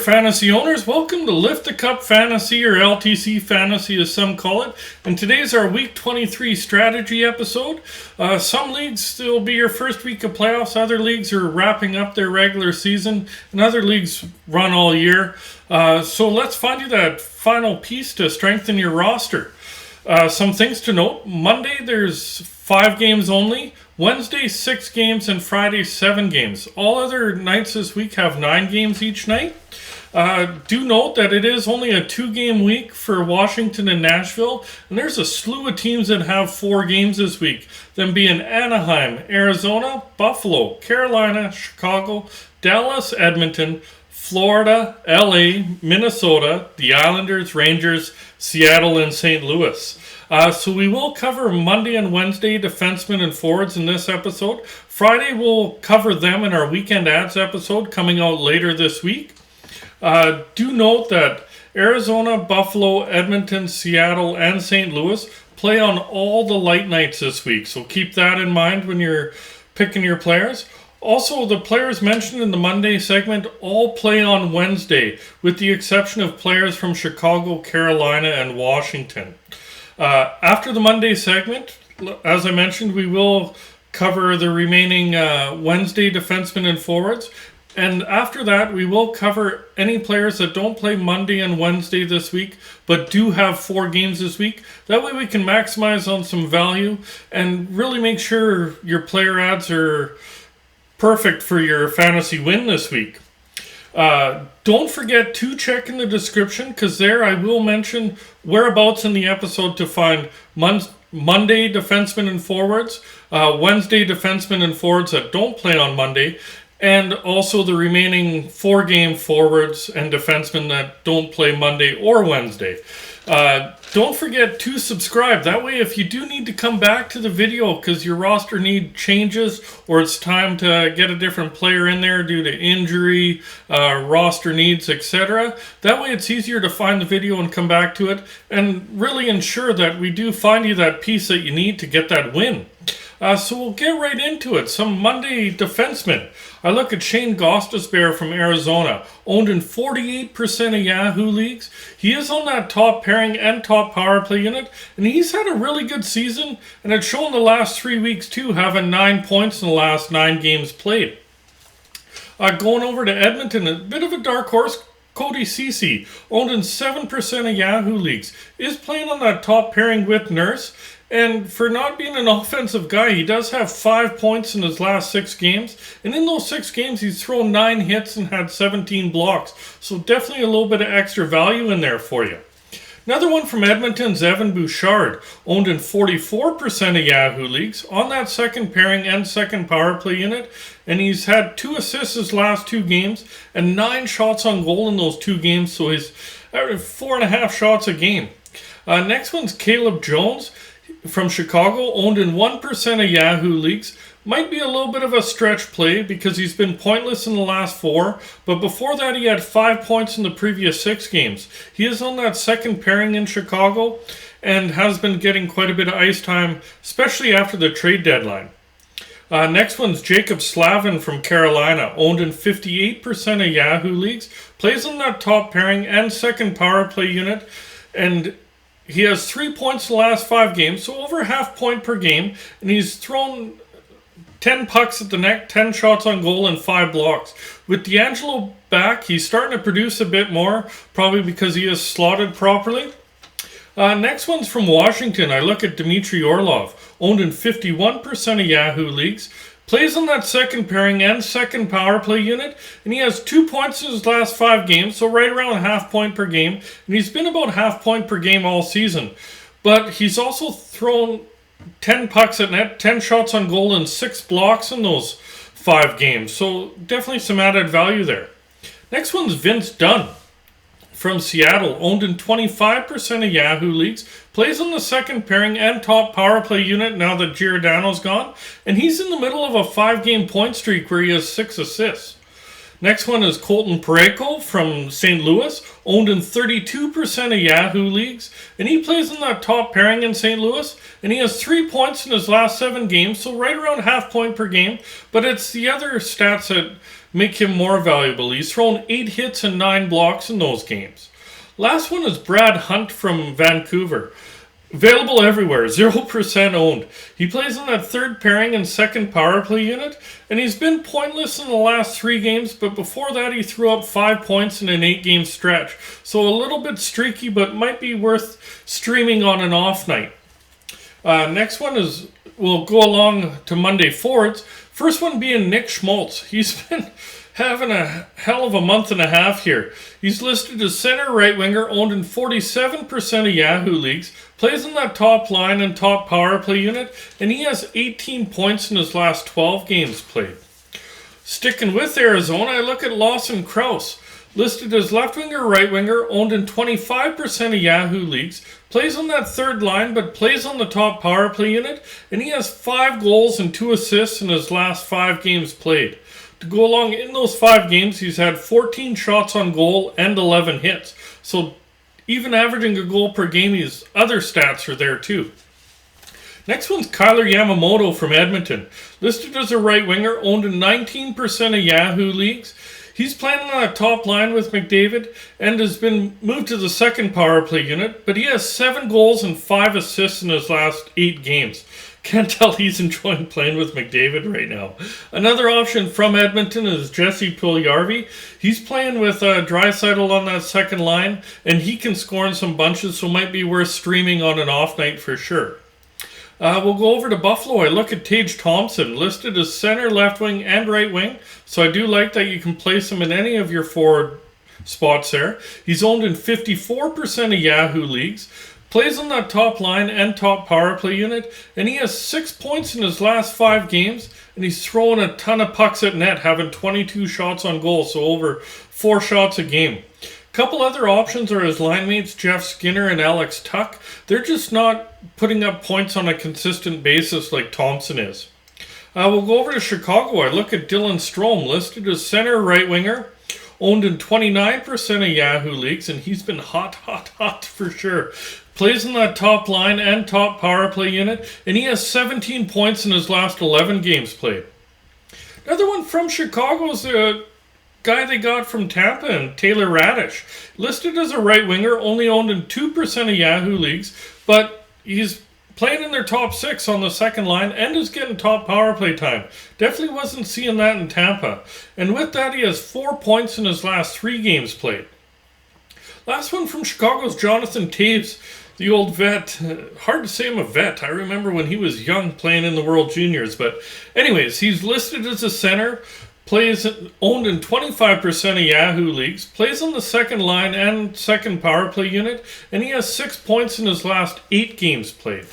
fantasy owners. Welcome to Lift the Cup Fantasy, or LTC Fantasy as some call it. And today's our Week 23 strategy episode. Some leagues will be your first week of playoffs. Other leagues are wrapping up their regular season. And other leagues run all year. So let's find you that final piece to strengthen your roster. Some things to note. Monday, there's 5 games only. Wednesday, 6 games, and Friday, 7 games. All other nights this week have 9 games each night. Do note that it is only a 2-game week for Washington and Nashville, and there's a slew of teams that have 4 games this week. Them being Anaheim, Arizona, Buffalo, Carolina, Chicago, Dallas, Edmonton, Florida, LA, Minnesota, the Islanders, Rangers, Seattle, and St. Louis. So we will cover Monday and Wednesday defensemen and forwards in this episode. Friday we'll cover them in our weekend ads episode coming out later this week. Do note that Arizona, Buffalo, Edmonton, Seattle, and St. Louis play on all the light nights this week. So keep that in mind when you're picking your players. Also, the players mentioned in the Monday segment all play on Wednesday, with the exception of players from Chicago, Carolina, and Washington. After the Monday segment, as I mentioned, we will cover the remaining Wednesday defensemen and forwards. And after that, we will cover any players that don't play Monday and Wednesday this week, but do have 4 games this week. That way we can maximize on some value and really make sure your player ads are perfect for your fantasy win this week. Don't forget to check in the description, because there I will mention whereabouts in the episode to find Monday defensemen and forwards, Wednesday defensemen and forwards that don't play on Monday, and also the remaining 4-game forwards and defensemen that don't play Monday or Wednesday. Don't forget to subscribe. That way, if you do need to come back to the video because your roster need changes or it's time to get a different player in there due to injury, roster needs, etc., that way it's easier to find the video and come back to it and really ensure that we do find you that piece that you need to get that win. So we'll get right into it. Some Monday defensemen. I look at Shane Gostisbehere from Arizona, owned in 48% of Yahoo leagues. He is on that top pairing and top power play unit, and he's had a really good season, and it's shown the last 3 weeks too, having 9 points in the last 9 games played. Going over to Edmonton, a bit of a dark horse. Cody Ceci, owned in 7% of Yahoo leagues, is playing on that top pairing with Nurse. And for not being an offensive guy, he does have 5 points in his last 6 games. And in those 6 games, he's thrown 9 hits and had 17 blocks. So definitely a little bit of extra value in there for you. Another one from Edmonton's Evan Bouchard, owned in 44% of Yahoo leagues, on that second pairing and second power play unit. And he's had 2 assists his last 2 games and 9 shots on goal in those 2 games. So he's averaging 4.5 shots a game. Next one's Caleb Jones from Chicago, owned in 1% of Yahoo leagues. Might be a little bit of a stretch play because he's been pointless in the last 4, but before that he had 5 points in the previous 6 games. He is on that second pairing in Chicago and has been getting quite a bit of ice time, especially after the trade deadline. Next one's Jacob Slavin from Carolina, owned in 58% of Yahoo leagues. Plays on that top pairing and second power play unit, and he has 3 points in the last 5 games, so over half point per game, and he's thrown 10 pucks at the net, 10 shots on goal, and 5 blocks. With D'Angelo back, he's starting to produce a bit more, probably because he is slotted properly. Next one's from Washington. I look at Dmitry Orlov, owned in 51% of Yahoo leagues. Plays on that second pairing and second power play unit, and he has 2 points in his last 5 games, so right around half point per game, and he's been about half point per game all season. But he's also thrown 10 pucks at net, 10 shots on goal, and 6 blocks in those 5 games, so definitely some added value there. Next one's Vince Dunn from Seattle, owned in 25% of Yahoo leagues, plays on the second pairing and top power play unit now that Giordano's gone, and he's in the middle of a 5-game point streak where he has 6 assists. Next one is Colton Parayko from St. Louis, owned in 32% of Yahoo leagues, and he plays in that top pairing in St. Louis, and he has 3 points in his last 7 games, so right around half point per game, but it's the other stats that make him more valuable. He's thrown 8 hits and 9 blocks in those games. Last one is Brad Hunt from Vancouver. Available everywhere, 0% owned. He plays on that third pairing and second power play unit, and he's been pointless in the last 3 games, but before that he threw up 5 points in an 8-game stretch. So a little bit streaky, but might be worth streaming on an off night. Next one is, we'll go along to Monday forwards. First one being Nick Schmaltz. He's been having a hell of a month and a half here. He's listed as center right winger, owned in 47% of Yahoo leagues, plays on that top line and top power play unit, and he has 18 points in his last 12 games played. Sticking with Arizona, I look at Lawson Krause. Listed as left winger, right winger, owned in 25% of Yahoo leagues, plays on that third line but plays on the top power play unit, and he has 5 goals and 2 assists in his last 5 games played. To go along in those 5 games, he's had 14 shots on goal and 11 hits. So even averaging a goal per game, his other stats are there too. Next one's Kyler Yamamoto from Edmonton. Listed as a right winger, owned in 19% of Yahoo leagues. He's playing on a top line with McDavid and has been moved to the second power play unit, but he has 7 goals and 5 assists in his last 8 games. Can't tell he's enjoying playing with McDavid right now. Another option from Edmonton is Jesse Puljujarvi. He's playing with Draisaitl on that second line, and he can score in some bunches, so might be worth streaming on an off night for sure. We'll go over to Buffalo. I look at Tage Thompson, listed as center, left wing, and right wing. So I do like that you can place him in any of your forward spots there. He's owned in 54% of Yahoo leagues. Plays on that top line and top power play unit. And he has 6 points in his last 5 games. And he's throwing a ton of pucks at net, having 22 shots on goal. So over 4 shots a game. Couple other options are his line mates, Jeff Skinner and Alex Tuck. They're just not putting up points on a consistent basis like Thompson is. We'll go over to Chicago. I look at Dylan Strome, listed as center right winger, owned in 29% of Yahoo leagues, and he's been hot for sure. Plays in that top line and top power play unit, and he has 17 points in his last 11 games played. Another one from Chicago is the guy they got from Tampa, and Taylor Radish. Listed as a right winger, only owned in 2% of Yahoo leagues, but he's playing in their top 6 on the second line and is getting top power play time. Definitely wasn't seeing that in Tampa. And with that, he has 4 points in his last 3 games played. Last one from Chicago is Jonathan Toews, the old vet. Hard to say I'm a vet. I remember when he was young playing in the World Juniors. But anyways, he's listed as a center, plays owned in 25% of Yahoo leagues, plays on the second line and second power play unit, and he has 6 points in his last 8 games played.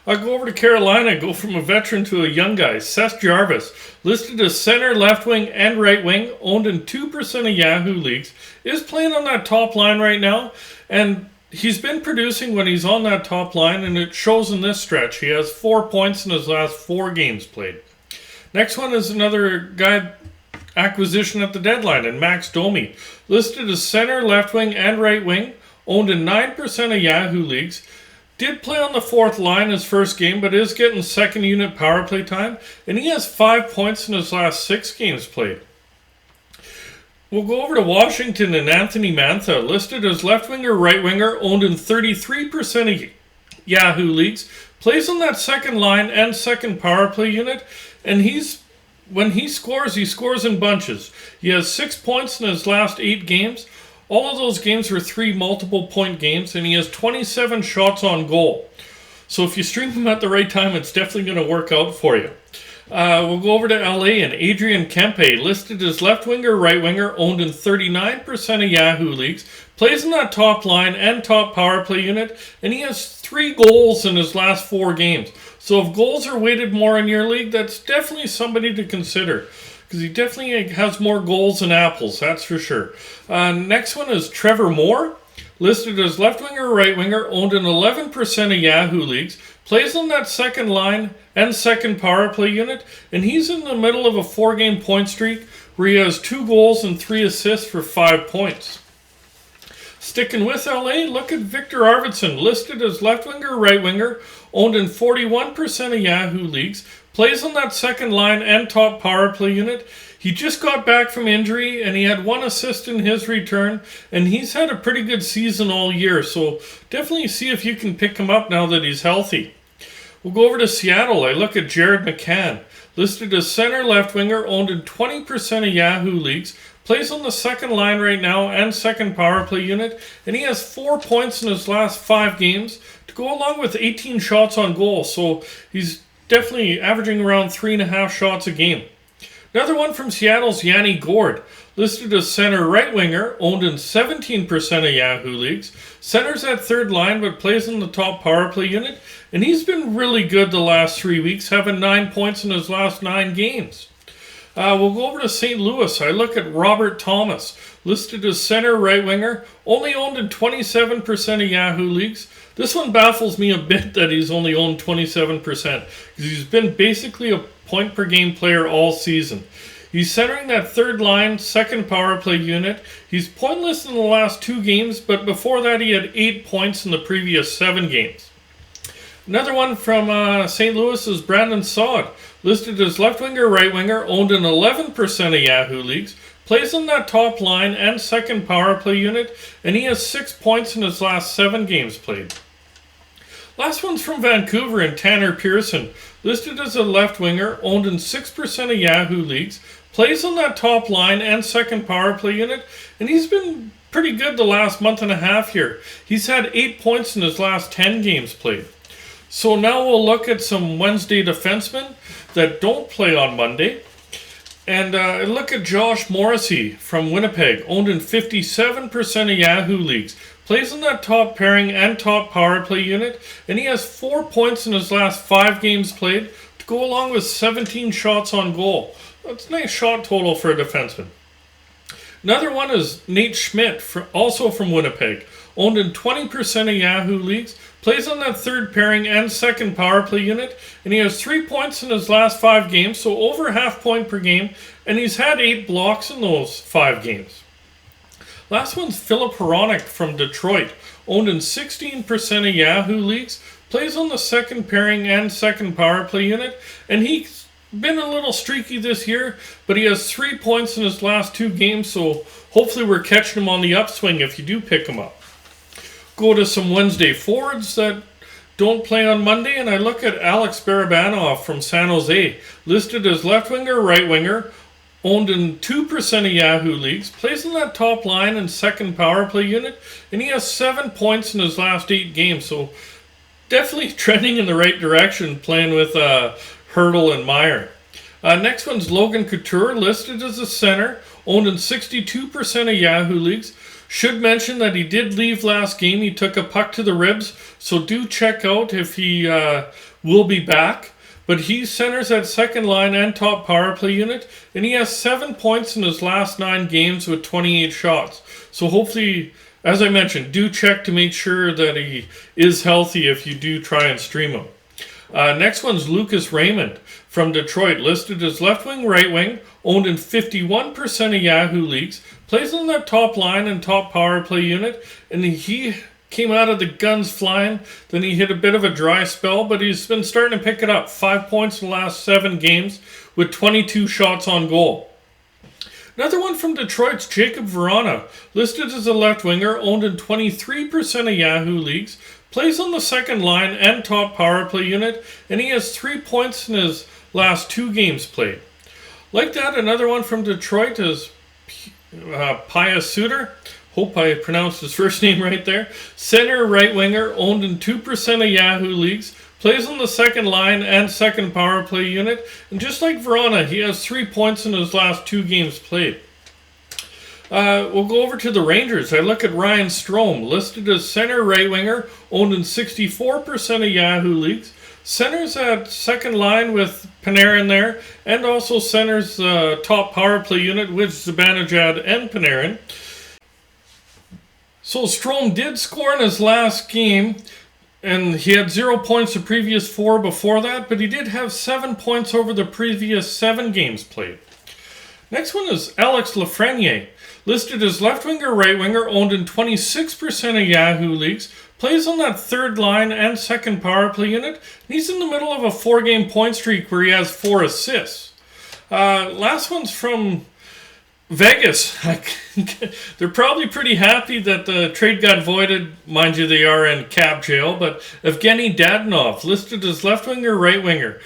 I go over to Carolina, go from a veteran to a young guy, Seth Jarvis, listed as center, left wing, and right wing, owned in 2% of Yahoo leagues, is playing on that top line right now, and he's been producing when he's on that top line, and it shows in this stretch. He has 4 points in his last 4 games played. Next one is another guy acquisition at the deadline, and Max Domi, listed as center, left wing, and right wing, owned in 9% of Yahoo leagues. Did play on the fourth line his first game, but is getting second unit power play time, and he has 5 points in his last 6 games played. We'll go over to Washington and Anthony Mantha, listed as left winger, right winger, owned in 33% of Yahoo leagues, plays on that second line and second power play unit, and when he scores in bunches. He has 6 points in his last 8 games. All of those games were 3 multiple point games, and he has 27 shots on goal. So if you stream him at the right time, it's definitely going to work out for you. We'll go over to LA, and Adrian Kempe, listed as left winger, right winger, owned in 39% of Yahoo leagues, plays in that top line and top power play unit, and he has 3 goals in his last 4 games. So if goals are weighted more in your league, that's definitely somebody to consider, because he definitely has more goals than apples, that's for sure. Next one is Trevor Moore, listed as left winger, right winger, owned in 11% of Yahoo leagues, plays on that second line and second power play unit, and he's in the middle of a 4-game point streak where he has 2 goals and 3 assists for 5 points. Sticking with LA, look at Victor Arvidsson, listed as left winger, right winger, owned in 41% of Yahoo leagues, plays on that second line and top power play unit. He just got back from injury, and he had 1 assist in his return, and he's had a pretty good season all year, so definitely see if you can pick him up now that he's healthy. We'll go over to Seattle. I look at Jared McCann, listed as center left winger, owned in 20% of Yahoo leagues, plays on the second line right now and second power play unit, and he has 4 points in his last 5 games to go along with 18 shots on goal, so he's definitely averaging around 3.5 shots a game. Another one from Seattle's Yanni Gourde, listed as center right winger, owned in 17% of Yahoo leagues. Center's at third line but plays in the top power play unit, and he's been really good the last 3 weeks, having 9 points in his last 9 games. We'll go over to St. Louis. I look at Robert Thomas, listed as center right winger, only owned in 27% of Yahoo leagues. This one baffles me a bit that he's only owned 27%, because he's been basically a point per game player all season. He's centering that third line, second power play unit. He's pointless in the last 2 games, but before that he had 8 points in the previous 7 games. Another one from St. Louis is Brandon Saad, listed as left winger, right winger, owned in 11% of Yahoo leagues, plays on that top line and second power play unit, and he has 6 points in his last 7 games played. Last one's from Vancouver and Tanner Pearson, listed as a left winger, owned in 6% of Yahoo leagues, plays on that top line and second power play unit, and he's been pretty good the last month and a half here. He's had 8 points in his last 10 games played. So now we'll look at some Wednesday defensemen that don't play on Monday. And look at Josh Morrissey from Winnipeg, owned in 57% of Yahoo leagues. Plays in that top pairing and top power play unit, and he has 4 points in his last 5 games played to go along with 17 shots on goal. That's a nice shot total for a defenseman. Another one is Nate Schmidt, also from Winnipeg, owned in 20% of Yahoo leagues, plays on that third pairing and second power play unit, and he has 3 points in his last 5 games, so over half point per game, and he's had 8 blocks in those 5 games. Last one's Philip Hronek from Detroit, owned in 16% of Yahoo leagues, plays on the second pairing and second power play unit, and he's been a little streaky this year, but he has 3 points in his last 2 games, so hopefully we're catching him on the upswing if you do pick him up. Go to some Wednesday forwards that don't play on Monday, and I look at Alex Barabanov from San Jose, listed as left winger, right winger, owned in 2% of Yahoo leagues, plays in that top line and second power play unit, and he has 7 points in his last 8 games, so definitely trending in the right direction, playing with Hurdle and Meyer. Next one's Logan Couture, listed as a center, owned in 62% of Yahoo leagues. Should mention that he did leave last game. He took a puck to the ribs, so do check out if he will be back. But he centers at second line and top power play unit, and he has 7 points in his last 9 games with 28 shots. So hopefully, as I mentioned, do check to make sure that he is healthy if you do try and stream him. Next one's Lucas Raymond from Detroit, listed as left wing, right wing, owned in 51% of Yahoo leagues, plays on that top line and top power play unit, and he came out of the guns flying. Then he hit a bit of a dry spell, but he's been starting to pick it up. 5 points in the last 7 games with 22 shots on goal. Another one from Detroit's Jacob Verana, listed as a left winger, owned in 23% of Yahoo leagues, plays on the second line and top power play unit, and he has 3 points in his last 2 games played. Like that, another one from Detroit is Pius Suter. Hope I pronounced his first name right there. Center right winger, owned in 2% of Yahoo leagues, plays on the second line and second power play unit, and just like Verana, he has 3 points in his last 2 games played. We'll go over to the Rangers. I look at Ryan Strome, listed as center right winger, owned in 64% of Yahoo leagues. Centers at second line with Panarin there, and also centers top power play unit with Zibanejad and Panarin. So Strome did score in his last game, and he had 0 points the previous 4 before that, but he did have 7 points over the previous 7 games played. Next one is Alex Lafreniere, listed as left winger, right winger, owned in 26% of Yahoo leagues, plays on that third line and second power play unit, and he's in the middle of a 4-game point streak where he has 4 assists. Last one's from Vegas. They're probably pretty happy that the trade got voided. Mind you, they are in cap jail. But Evgeny Dadonov, listed as left winger, right winger,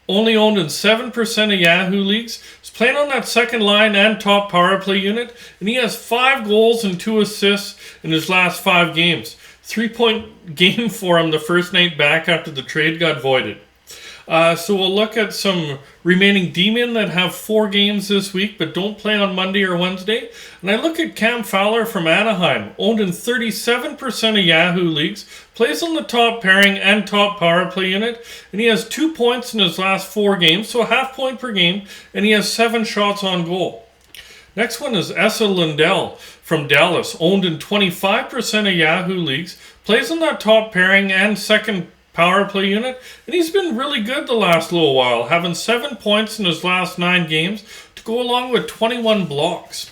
only owned in 7% of Yahoo leagues. He's playing on that second line and top power play unit, and he has 5 goals and 2 assists in his last 5 games. 3-point game for him the first night back after the trade got voided. So we'll look at some remaining D-men that have 4 games this week but don't play on Monday or Wednesday. And I look at Cam Fowler from Anaheim, owned in 37% of Yahoo leagues, plays on the top pairing and top power play unit, and he has 2 points in his last 4 games, so a half point per game, and he has 7 shots on goal. Next one is Esa Lindell from Dallas, owned in 25% of Yahoo leagues, plays on that top pairing and second power play unit, and he's been really good the last little while, having 7 points in his last 9 games to go along with 21 blocks.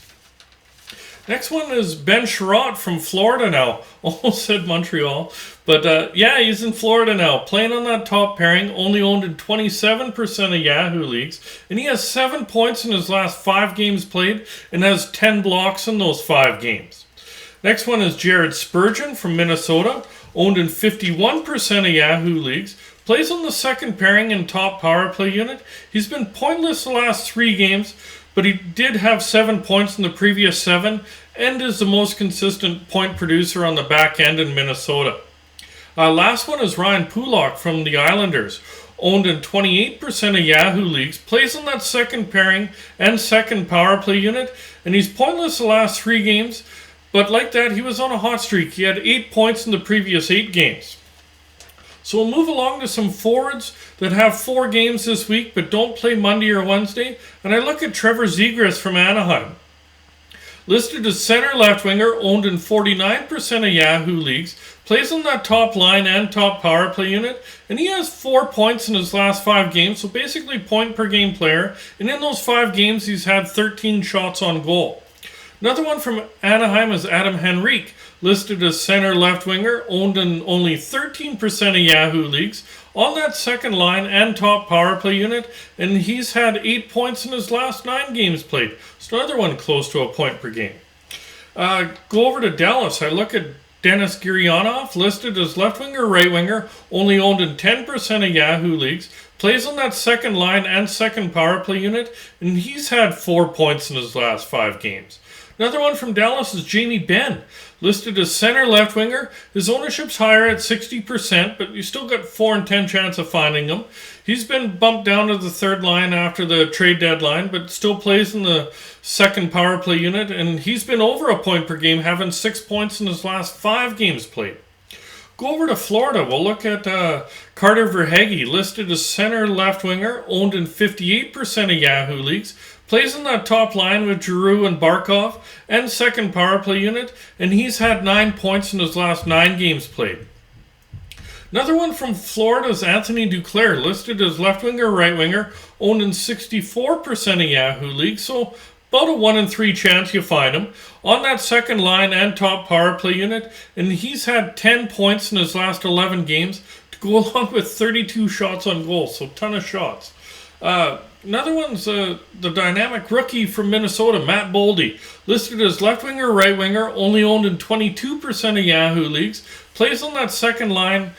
Next one is Ben Sherratt from Florida now. Almost said Montreal, but yeah, he's in Florida now, playing on that top pairing, only owned in 27% of Yahoo leagues, and he has 7 points in his last 5 games played and has 10 blocks in those 5 games. Next one is Jared Spurgeon from Minnesota, owned in 51% of Yahoo leagues, plays on the second pairing and top power play unit. He's been pointless the last 3 games, but he did have 7 points in the previous 7 and is the most consistent point producer on the back end in Minnesota. Last one is Ryan Pulock from the Islanders, owned in 28% of Yahoo leagues, plays on that second pairing and second power play unit, and he's pointless the last 3 games. But like that, he was on a hot streak. He had 8 points in the previous 8 games. So we'll move along to some forwards that have 4 games this week but don't play Monday or Wednesday. And I look at Trevor Zegras from Anaheim. Listed as center left winger, owned in 49% of Yahoo leagues, plays on that top line and top power play unit, and he has 4 points in his last 5 games, so basically point per game player. And in those 5 games, he's had 13 shots on goal. Another one from Anaheim is Adam Henrique, listed as center left winger, owned in only 13% of Yahoo leagues, on that second line and top power play unit, and he's had 8 points in his last 9 games played. So another one close to a point per game. Go over to Dallas. I look at Denis Gurianov, listed as left winger, right winger, only owned in 10% of Yahoo leagues, plays on that second line and second power play unit, and he's had 4 points in his last 5 games. Another one from Dallas is Jamie Benn, listed as center left winger. His ownership's higher at 60%, but you still got 4 in 10 chance of finding him. He's been bumped down to the third line after the trade deadline, but still plays in the second power play unit, and he's been over a point per game, having 6 points in his last 5 games played. Go over to Florida. We'll look at Carter Verhaeghe, listed as center left winger, owned in 58% of Yahoo leagues, plays in that top line with Giroux and Barkov and second power play unit, and he's had 9 points in his last 9 games played. Another one from Florida is Anthony Duclair, listed as left winger, right winger, owned in 64% of Yahoo leagues, so about a 1 in 3 chance you find him, on that second line and top power play unit, and he's had 10 points in his last 11 games to go along with 32 shots on goal, so ton of shots. Another one's the dynamic rookie from Minnesota, Matt Boldy, listed as left winger, right winger, only owned in 22% of Yahoo leagues, plays on that second line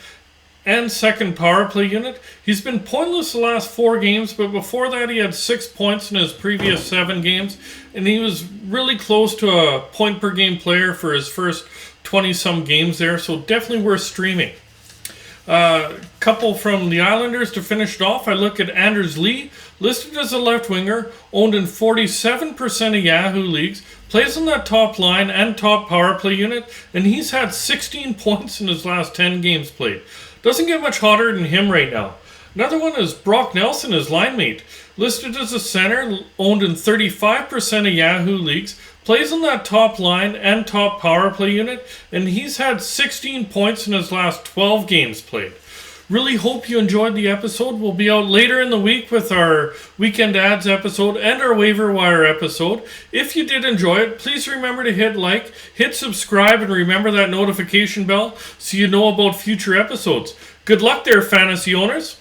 and second power play unit. He's been pointless the last 4 games, but before that he had 6 points in his previous 7 games, and he was really close to a point per game player for his first 20-some games there, so definitely worth streaming. Couple from the Islanders to finish it off. I look at Anders Lee, listed as a left winger, owned in 47% of Yahoo leagues, plays on that top line and top power play unit, and he's had 16 points in his last 10 games played. Doesn't get much hotter than him right now. Another one is Brock Nelson, his line mate, listed as a center, owned in 35% of Yahoo leagues, plays on that top line and top power play unit, and he's had 16 points in his last 12 games played. Really hope you enjoyed the episode. We'll be out later in the week with our Weekend Ads episode and our Waiver Wire episode. If you did enjoy it, please remember to hit like, hit subscribe, and remember that notification bell so you know about future episodes. Good luck there, fantasy owners.